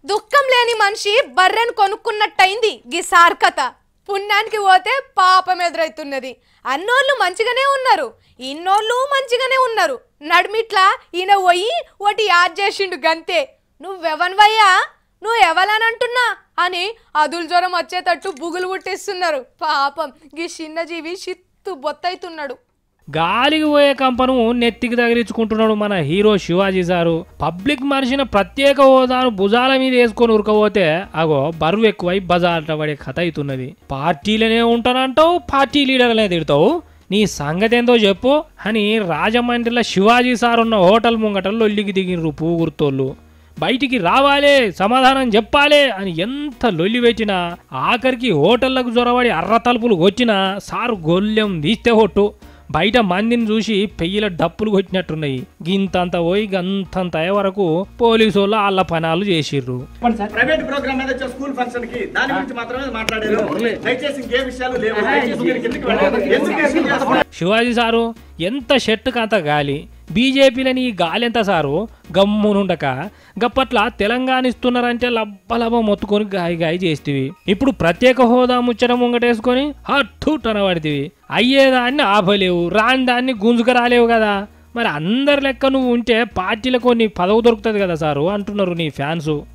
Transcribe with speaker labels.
Speaker 1: దుఃఖం లేని మనిషి బర్రెను కొనుక్కున్నట్టయింది గీ సార్కత. పుణ్యానికి పోతే పాపం ఎదురైతున్నది. అన్నోళ్ళు మంచిగానే ఉన్నారు, ఇన్నోళ్ళు మంచిగానే ఉన్నారు. నడిమిట్లా ఈయన పోయి ఒకటి యాద్ చేసిండు గంతే. నువ్వెవన్వయ్యా, నువ్వు ఎవలనంటున్నా అని అదుల్ జ్వరం వచ్చేటట్టు బుగులు పుట్టిస్తున్నారు. పాపం గీ చిన్నజీవి చిత్తు బొత్తైతున్నాడు.
Speaker 2: గాలికి పోయే కంపను నెత్తికి తగిలించుకుంటున్నాడు మన హీరో శివాజీ సారు. పబ్లిక్ మనిషిని ప్రత్యేక హోదాను భుజాల మీద వేసుకొని ఉరకపోతే అగో బరువు ఎక్కువై బజార్ట పడే కథ అవుతున్నది. పార్టీలనే ఉంటానంటావు, పార్టీ లీడర్లనే తిడతావు, నీ సంగతి ఏందో చెప్పు అని రాజమండ్రిలో శివాజీ సార్ ఉన్న హోటల్ ముంగటల్లో లొల్లికి దిగినరు పూగుర్తోళ్ళు. బయటికి రావాలే, సమాధానం చెప్పాలే అని ఎంత లొల్లి పెట్టినా ఆఖరికి హోటళ్లకు జొరబడి అర్ర తలుపులు కొట్టినా సారు గొల్లెం తీస్తే హొట్టు. బయట మందిని చూసి పెయ్యిల డప్పులు కొట్టినట్టున్నాయి. గింతంత పోయి గంతంత అయ్యే వరకు పోలీసు వాళ్ళు వాళ్ళ పనాలు చేసిర్రు.
Speaker 3: ప్రైవేట్ ప్రోగ్రామ్ మీద స్కూల్ ఫంక్షన్ కి దాని గురించి మాత్రమే మాట్లాడారు. దయచేసి ఇంకే విషయాలు లేవు.
Speaker 2: శివాజీ సారు ఎంత షెట్టుకు అంత గాలి, బీజేపీలని ఈ గాలి ఎంత సారు గమ్మునుండక గప్పట్ల తెలంగాణ ఇస్తున్నారంటే లబ్బలబ్బ మొత్తుకొని గాయ గాయ చేస్తేవి. ఇప్పుడు ప్రత్యేక హోదా ముచ్చట ముంగటేసుకొని హట్టు టనబడితివి. అయ్యేదాన్ని ఆపలేవు, రాని దాన్ని గుంజుకు రాలేవు కదా. మరి అందరి లెక్క నువ్వు ఉంటే పార్టీలకు నీ పదవి దొరుకుతుంది కదా సారు అంటున్నారు నీ ఫ్యాన్స్.